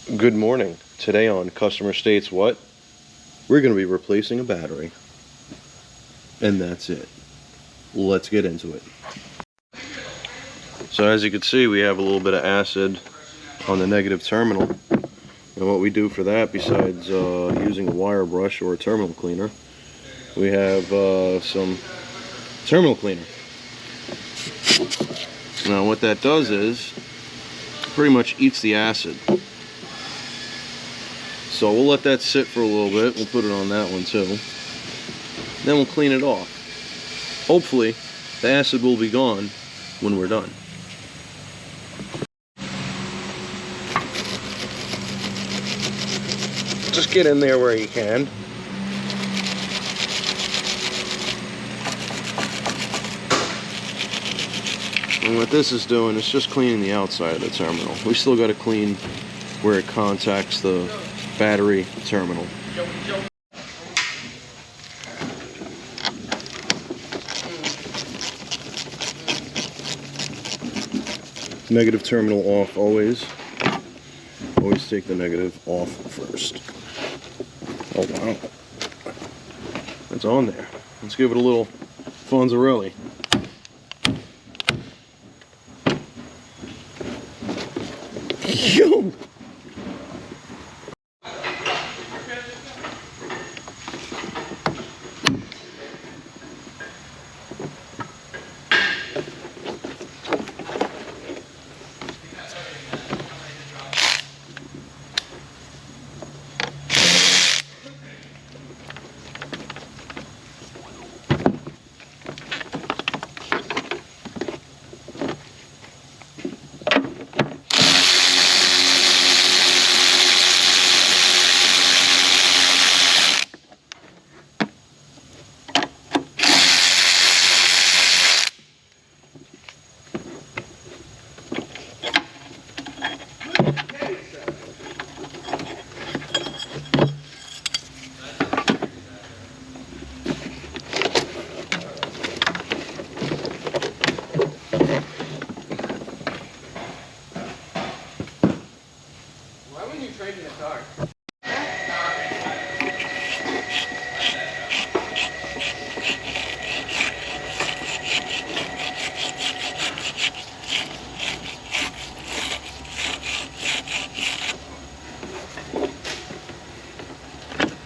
Good morning. Today on Customer States What? We're going to be replacing a battery. And that's it. Let's get into it. So as you can see, we have a little bit of acid on the negative terminal. And what we do for that, besides using a wire brush or a terminal cleaner, we have some terminal cleaner. Now what that does is pretty much eats the acid. So we'll let that sit for a little bit. We'll put it on that one too. Then we'll clean it off. Hopefully the acid will be gone when we're done. Just get in there where you can. And what this is doing is just cleaning the outside of the terminal. We still got to clean where it contacts the battery terminal. Negative terminal off always. Always take the negative off first. Oh wow. It's on there. Let's give it a little Fonzarelli. Yo!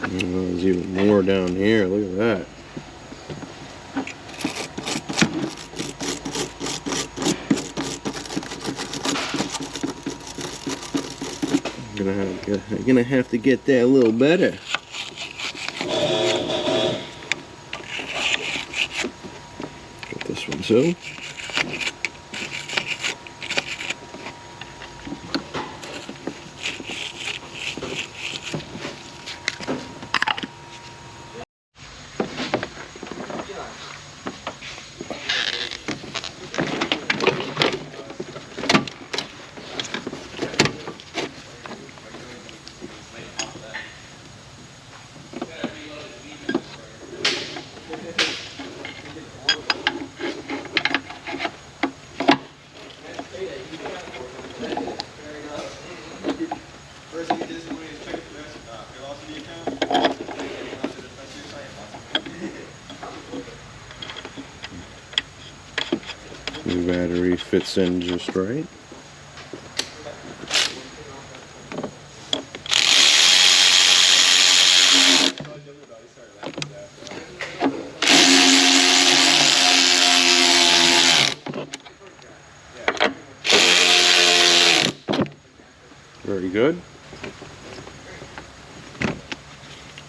There's even more down here. Look at that. I'm gonna have to get that a little better. Get this one too. The battery fits in just right. Very good.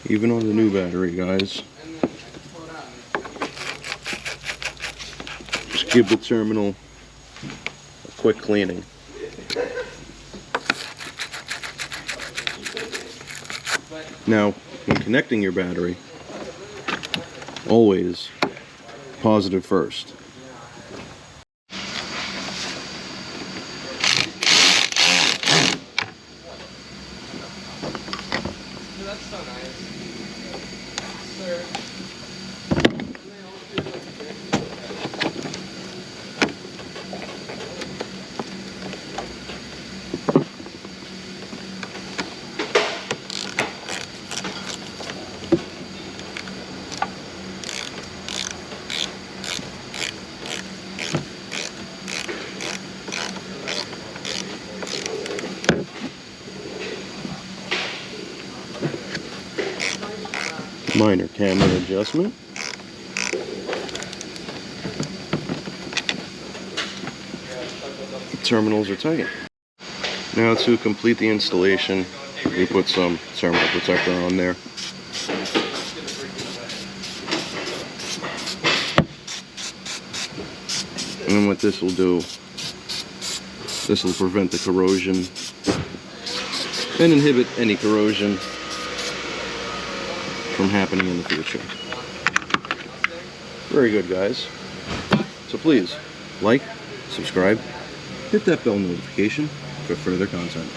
Even on the new battery, guys. Just give the terminal a quick cleaning. Now, when connecting your battery, always positive first. That's so nice. Sir. Minor camera adjustment. Terminals are tight. Now to complete the installation, we put some terminal protector on there. And what this will do, this will prevent the corrosion and inhibit any corrosion from happening in the future. Very good, guys. So please, like, subscribe, hit that bell notification for further content.